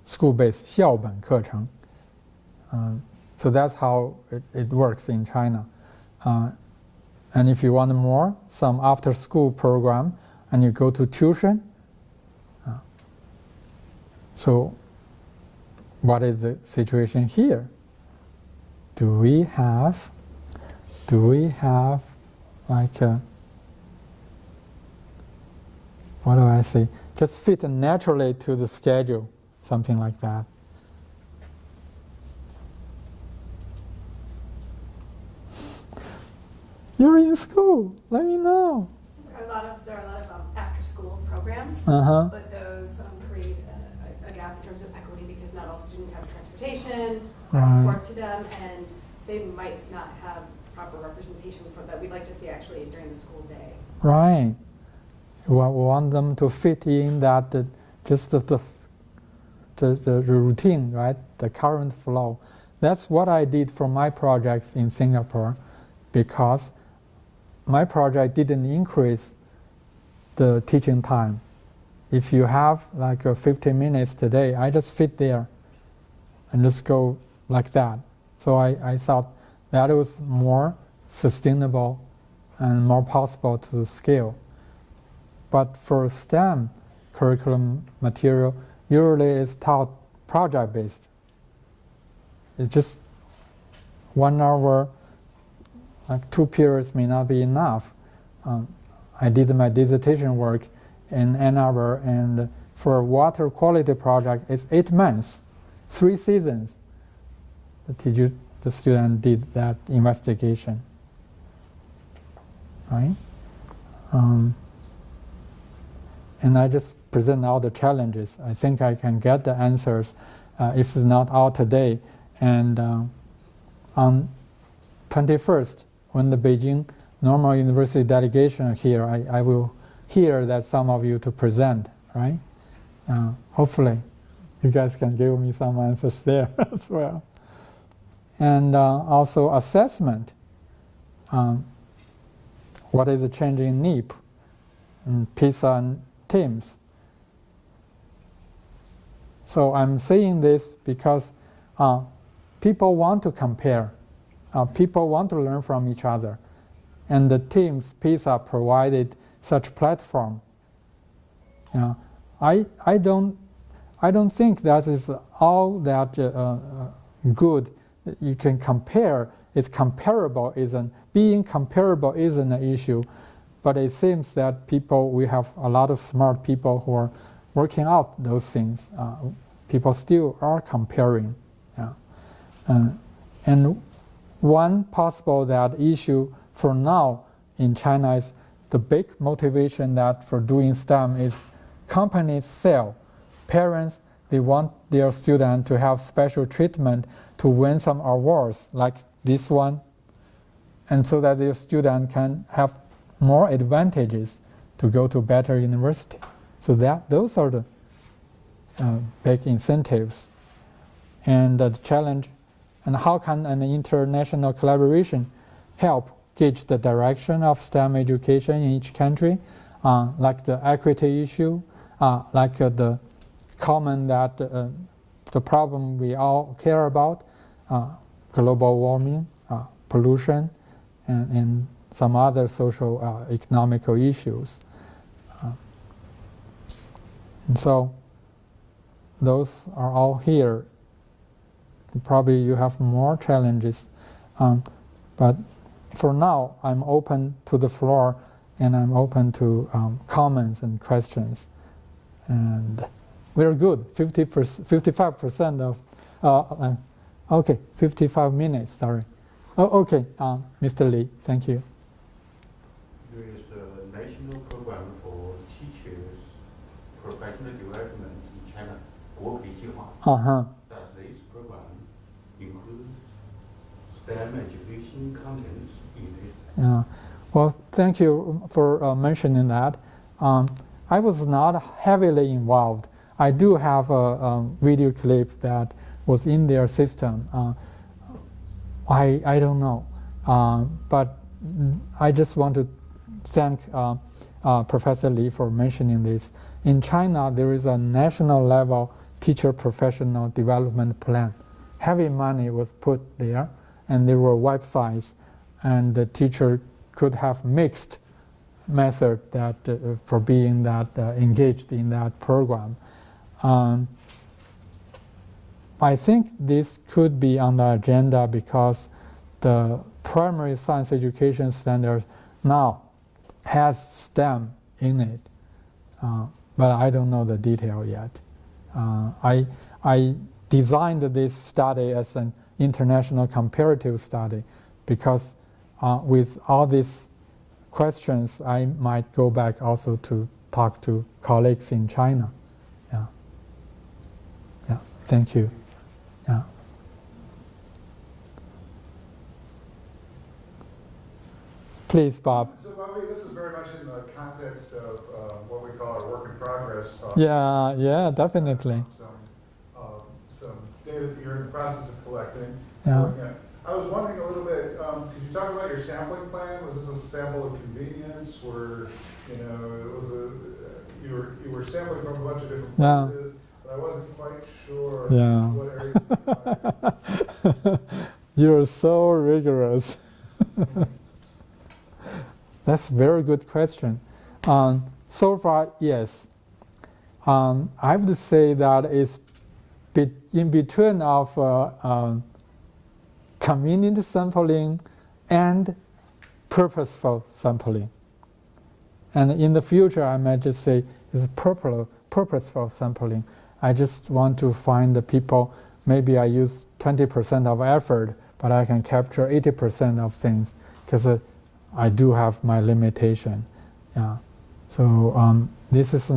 school-based 校本课程. So that's how it works in China. And if you want more, some after-school program, and you go to tuition. So what is the situation here? Do we have like what do I say? Just fit naturally to the schedule, something like that. You're in school. Let me know.
So there are a lot of after-school programs,
Uh-huh.
but those create a gap in terms of equity because not all students have transportation
Right.
work to them, and they might not have proper representation for that. We'd like to see actually during the school day.
Right. We want them to fit in that just the routine, right? The current flow. That's what I did for my projects in Singapore, because my project didn't increase the teaching time. If you have like 15 minutes today, I just fit there and just go like that. So I thought that was more sustainable and more possible to scale. But for STEM curriculum material, usually it's taught project-based. It's just 1 hour, like 2 periods may not be enough. I did my dissertation work in Ann Arbor, and for a water quality project, it's 8 months, 3 seasons. The student did that investigation, right? And I just present all the challenges. I think I can get the answers, if not all today. And on 21st, when the Beijing Normal University delegation here, I will hear that some of you to present, right? Hopefully, you guys can give me some answers there as well. And also assessment. What is the change in NEEP, and PISA and TIMSS? So I'm saying this because people want to compare. People want to learn from each other. And the TIMSS, PISA provided such platform. I don't think that is all that good you can compare. It's comparable. Being comparable isn't an issue, but it seems that we have a lot of smart people who are working out those things. People still are comparing. Yeah. And one possible issue for now in China is the big motivation that for doing STEM is companies sell. Parents, they want their student to have special treatment to win some awards like this one, and so that their student can have more advantages to go to better university. So those are the big incentives. And the challenge, and how can an international collaboration help gauge the direction of STEM education in each country, like the equity issue, like the common the problem we all care about, global warming, pollution, and some other social economical issues. And so those are all here. Probably you have more challenges, but for now I'm open to the floor and I'm open to comments and questions. And we're good, 55% of, okay, 55 minutes, sorry. Oh, okay, Mr. Li, thank you.
There is a national program for teachers' professional development in China, 国培计划. Does this program include STEM education contents in it?
Yeah, well, thank you for mentioning that. I was not heavily involved. I do have a video clip that was in their system. I don't know, but I just want to thank Professor Li for mentioning this. In China, there is a national level teacher professional development plan. Heavy money was put there, and there were websites, and the teacher could have mixed method that for being engaged in that program. I think this could be on the agenda because the primary science education standard now has STEM in it, but I don't know the detail yet. I designed this study as an international comparative study because with all these questions, I might go back also to talk to colleagues in China. Yeah, thank you. Yeah. Please, Bob.
So, Bobby, this is very much in the context of what we call our work in progress.
Yeah, definitely.
Some data that you're in the process of collecting.
Yeah.
I was wondering a little bit, could you talk about your sampling plan? Was this a sample of convenience, where you were sampling from a bunch of different places, but I wasn't quite sure what area.
You're so rigorous. That's a very good question. So far, yes. I would say that it's in between of convenient sampling and purposeful sampling. And in the future, I might just say it's purposeful sampling. I just want to find the people, maybe I use 20% of effort, but I can capture 80% of things because I do have my limitation. Yeah. So this is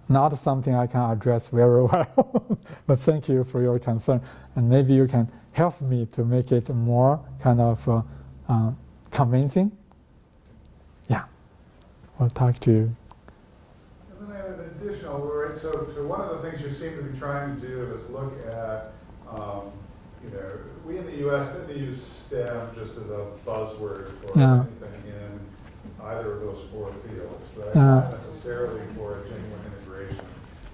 not something I can address very well, but thank you for your concern. And maybe you can help me to make it more kind of convincing. Yeah, I'll talk to you.
And then I have an additional, right, so one of the things you seem to be trying to do is look at, we in the U.S. tend to use STEM just as a buzzword for anything in either of those four fields, right? Not necessarily for a genuine integration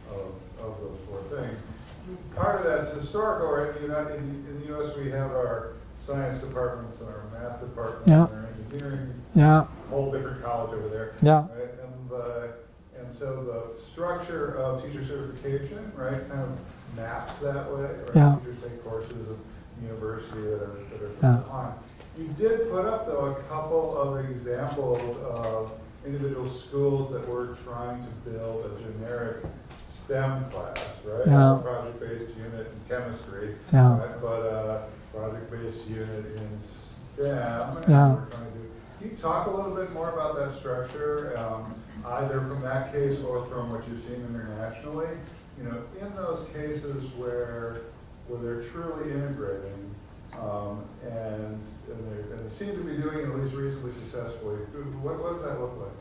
of those four things. Part of that's historical, right? In the U.S. we have our science departments and our math departments and our engineering, whole different college over there. Right? And so the structure of teacher certification, right, kind of maps that way, right? Teachers take courses university that are
Yeah.
behind. You did put up, though, a couple of examples of individual schools that were trying to build a generic STEM class, right?
Yeah.
A project-based unit in chemistry,
Yeah.
right? But a project-based unit in STEM. And
Yeah.
we're trying to do. Can you talk a little bit more about that structure, either from that case or from what you've seen internationally? You know, in those cases where they're truly integrating, and they seem to be doing it at least reasonably successfully. What does that look like?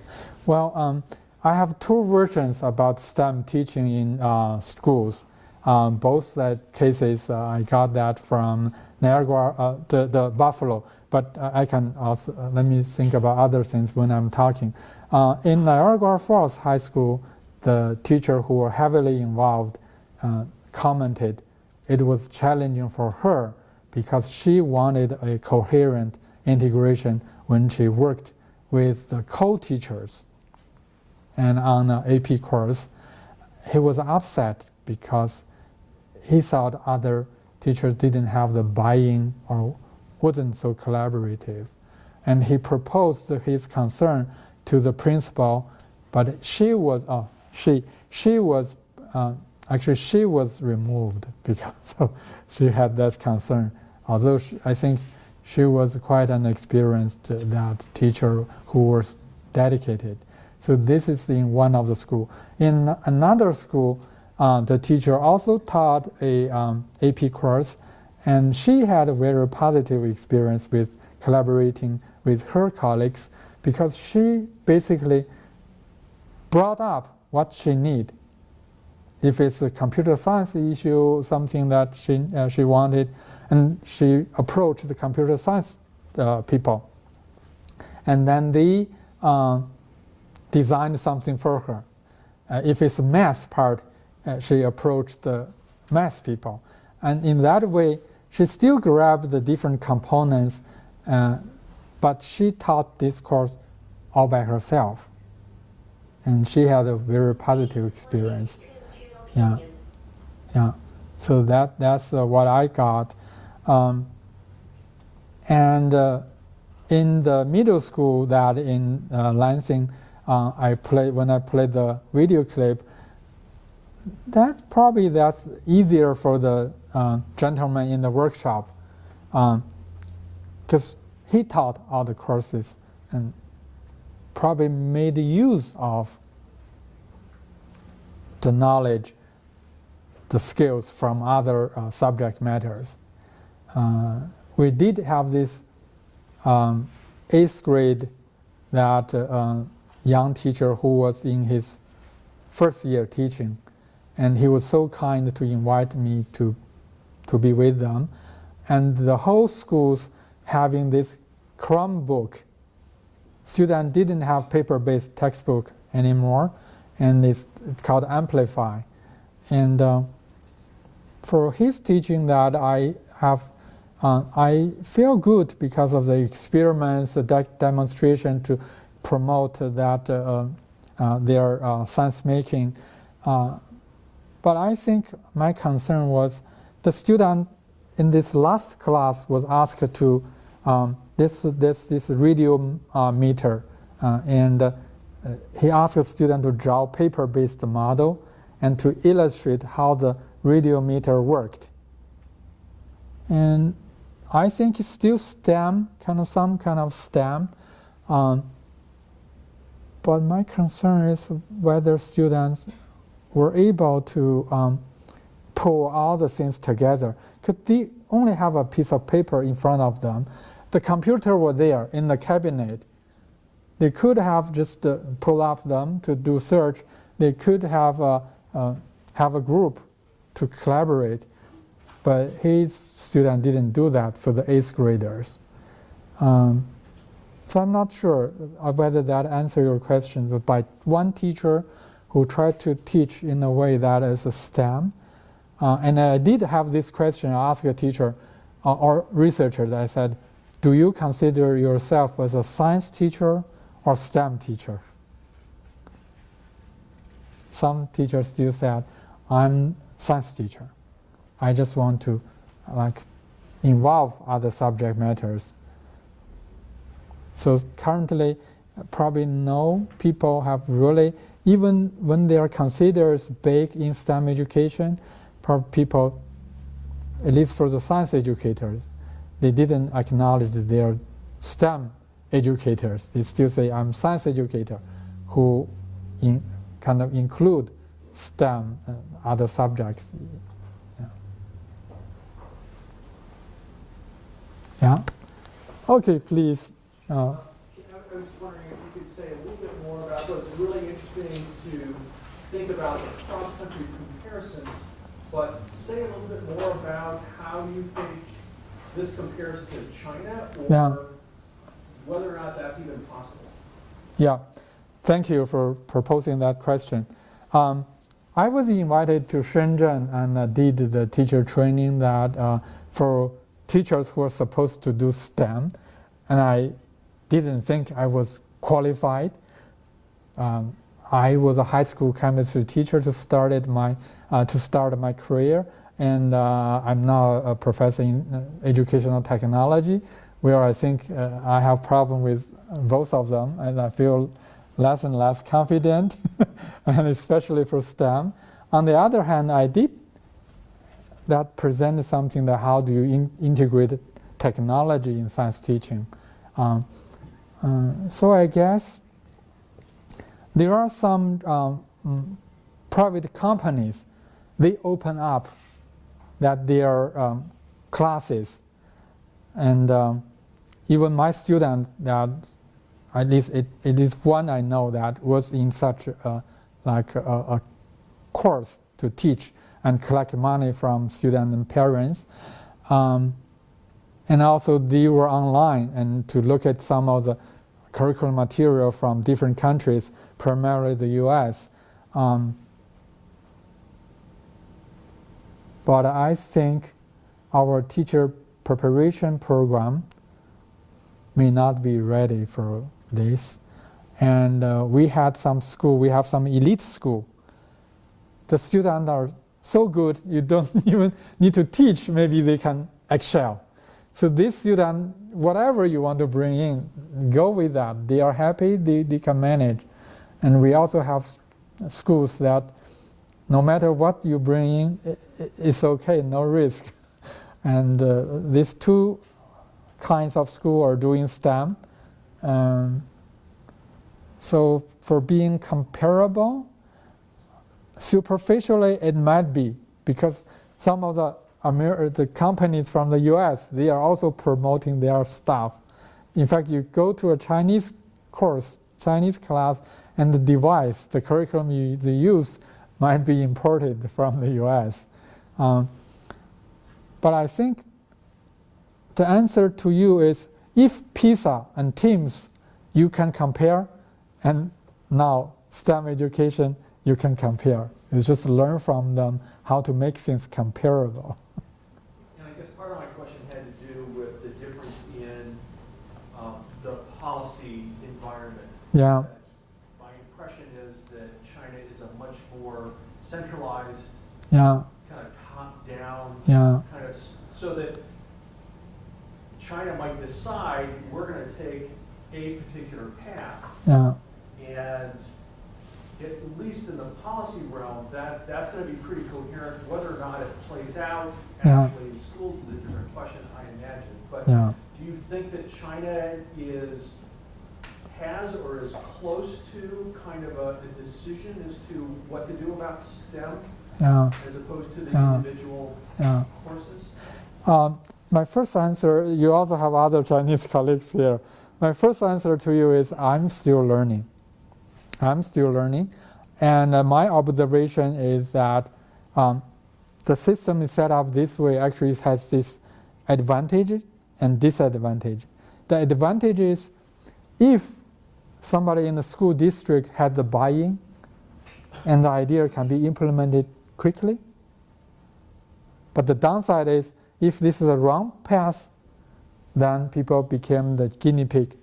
Well, I have two versions about STEM teaching in schools. Both that cases, I got that from Niagara, the Buffalo, but I can also, let me think about other things when I'm talking. In Niagara Falls High School, the teacher who were heavily involved commented it was challenging for her because she wanted a coherent integration when she worked with the co-teachers and on an AP course. He was upset because he thought other teachers didn't have the buy-in or wasn't so collaborative. And he proposed his concern to the principal, but she was removed because she had that concern. Although I think she was quite an experienced that teacher who was dedicated. So this is in one of the school. In another school, the teacher also taught a AP course, and she had a very positive experience with collaborating with her colleagues because she basically brought up what she need. If it's a computer science issue, something that she wanted, and she approached the computer science people, and then they designed something for her. If it's math part, she approached the math people, and in that way, she still grabbed the different components, but she taught this course all by herself, and she had a very positive experience. Yeah, yeah. So that's what I got, and in the middle school that in Lansing, when I played the video clip. That's easier for the gentleman in the workshop, because he taught all the courses and probably made use of the knowledge, the skills from other subject matters. We did have this 8th grade that young teacher who was in his first year teaching, and he was so kind to invite me to be with them. And the whole school's having this Chromebook. Students didn't have paper-based textbook anymore, and it's called Amplify. And for his teaching that I feel good because of the experiments, the demonstration to promote that their science making. But I think my concern was the student in this last class was asked to this radio meter, and he asked the student to draw a paper-based model and to illustrate how the radio meter worked. And I think it's still STEM, some kind of STEM. But my concern is whether students were able to pull all the things together. Because they only have a piece of paper in front of them. The computer was there in the cabinet. They could have just pull up them to do search. They could have a group to collaborate. But his student didn't do that for the 8th graders. So I'm not sure whether that answers your question, but by one teacher who tried to teach in a way that is a STEM. And I did have this question, I asked a teacher or researcher, I said, do you consider yourself as a science teacher or STEM teacher? Some teachers still said, I'm science teacher. I just want to involve other subject matters. So currently, probably no people have really, even when they are considered big in STEM education, people, at least for the science educators, they didn't acknowledge their STEM educators. They still say, I'm science educator, who kind of include STEM and other subjects. Yeah? Okay, please.
I was wondering if you could say a little bit more about, so it's really interesting to think about the cross-country comparisons, but say a little bit more about how you think this compares to China, or whether or not that's even possible.
Yeah, thank you for proposing that question. I was invited to Shenzhen and did the teacher training that for teachers who are supposed to do STEM, and I didn't think I was qualified. I was a high school chemistry teacher to start my career, and I'm now a professor in educational technology, where I think I have problem with both of them, and I feel less and less confident, and especially for STEM. On the other hand, I did that present something that how do you integrate technology in science teaching. So I guess there are some private companies, they open up that their classes, and even my student, that at least it is one I know that was in such a course to teach and collect money from students and parents. And also they were online and to look at some of the curriculum material from different countries, primarily the US. But I think our teacher preparation program may not be ready for this. And we have some elite school. The students are so good, you don't even need to teach, maybe they can excel. So this student, whatever you want to bring in, go with that. They are happy, they can manage. And we also have schools that no matter what you bring in, it's okay, no risk. And these two kinds of school are doing STEM. So for being comparable, superficially it might be, because some of the companies from the US, they are also promoting their stuff. In fact, you go to a Chinese course, Chinese class, and the device, the curriculum they use might be imported from the US. But I think the answer to you is, if PISA and TIMSS you can compare, and now STEM education you can compare. You just learn from them how to make things comparable.
And I guess part of my question had to do with the difference in the policy environment.
Yeah.
My impression is that China is a much more centralized,
Yeah.
kind of top-down,
Yeah.
kind of, so that China might decide we're going to take a particular path,
Yeah.
and at least in the policy realm, that's going to be pretty coherent. Whether or not it plays out actually in schools is a different question, I imagine. But
Yeah.
do you think that China has or is close to kind of a decision as to what to do about STEM,
Yeah.
as opposed to the
Yeah.
individual
Yeah.
courses?
My first answer, you also have other Chinese colleagues here. My first answer to you is I'm still learning. I'm still learning. And my observation is that the system is set up this way actually has this advantage and disadvantage. The advantage is if somebody in the school district had the buy-in and the idea can be implemented quickly. But the downside is if this is a wrong path, then people became the guinea pig,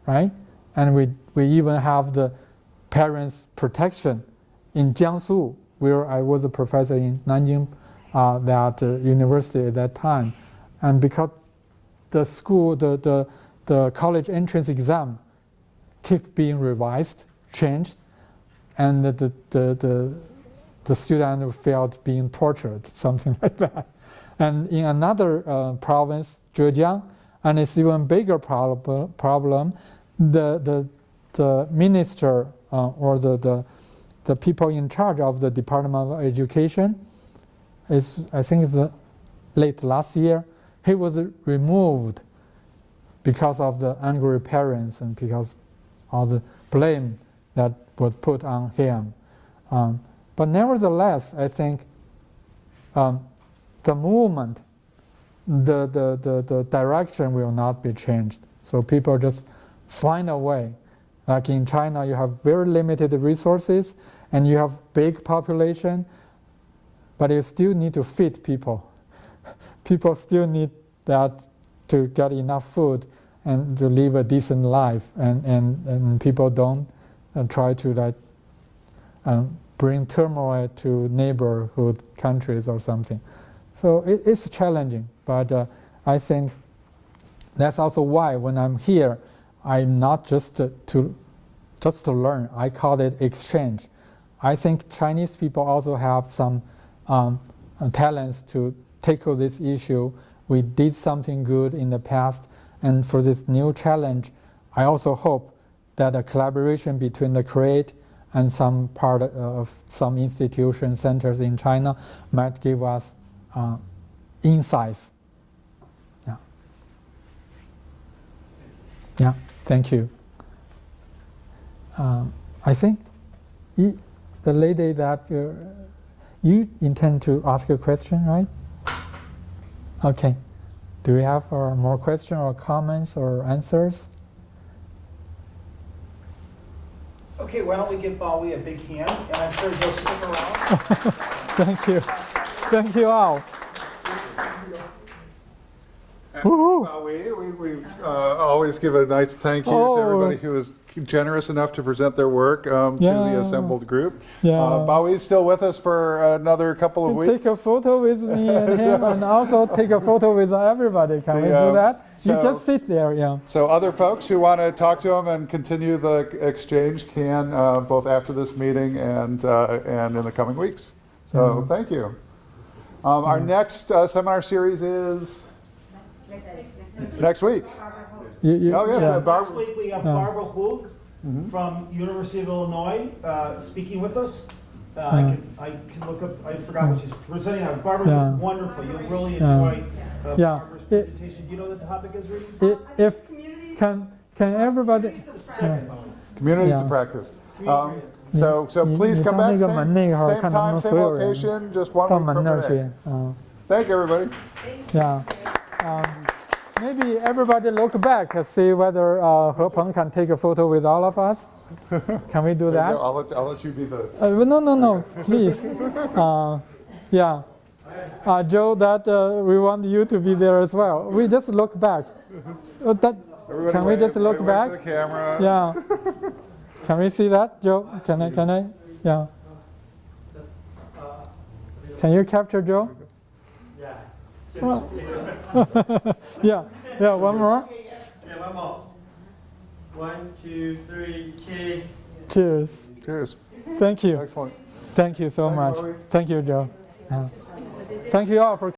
right? And we even have the parents' protection in Jiangsu, where I was a professor in Nanjing, that university at that time. and because the school, the college entrance exam keep being revised, changed, and the student felt being tortured, something like that. And in another province, Zhejiang, and it's even bigger problem, the minister or the people in charge of the Department of Education is, I think it's late last year, he was removed because of the angry parents and because of the blame that was put on him. But nevertheless, I think the movement, the direction will not be changed. So people just find a way. Like in China, you have very limited resources and you have big population, but you still need to feed people. People still need that to get enough food and to live a decent life. And people don't try to like bring turmoil to neighborhood countries or something. So it's challenging, but I think that's also why when I'm here, I'm not just to learn. I call it exchange. I think Chinese people also have some talents to tackle this issue. We did something good in the past, and for this new challenge, I also hope that a collaboration between the CREATE and some part of some institution centers in China might give us insights. Yeah, thank you. I think the lady that you intend to ask a question, right? Okay. Do we have more questions or comments or answers?
Okay, why don't we give Bao Hui a big hand, and I'm sure he'll stick around.
Thank you. Thank you all.
We always give a nice thank you to everybody who was generous enough to present their work to the assembled group. Bao Hui's still with us for another couple of weeks.
Take a photo with me and him, and also take a photo with everybody. Can we do that? You just sit there, yeah.
So other folks who want to talk to him and continue the exchange can, both after this meeting and in the coming weeks. So thank you. Our next seminar series is next week.
Next week we have Barbara Hoog from University of Illinois speaking with us. I can look up. I forgot what she's presenting on. Barbara's wonderful. You'll really enjoy Barbara's presentation. Do you know what the topic is, Rudy?
If can everybody?
Communities of practice. So please come back. Same time, same location. Just 1 week from today. Thank you, everybody.
Maybe everybody look back and see whether He Peng can take a photo with all of us. Can we do that?
I'll let you be the...
No, please. Joe, that we want you to be there as well. We just look back. Can we just look back?
The camera.
Yeah. Can we see that, Joe? Can I? Yeah. Can you capture Joe? Yeah, one more.
Yeah, one more. 1, 2, 3, cheers.
Cheers.
Cheers.
Thank you.
Excellent.
Thank you so much. Thank you, Joe. Thank you all for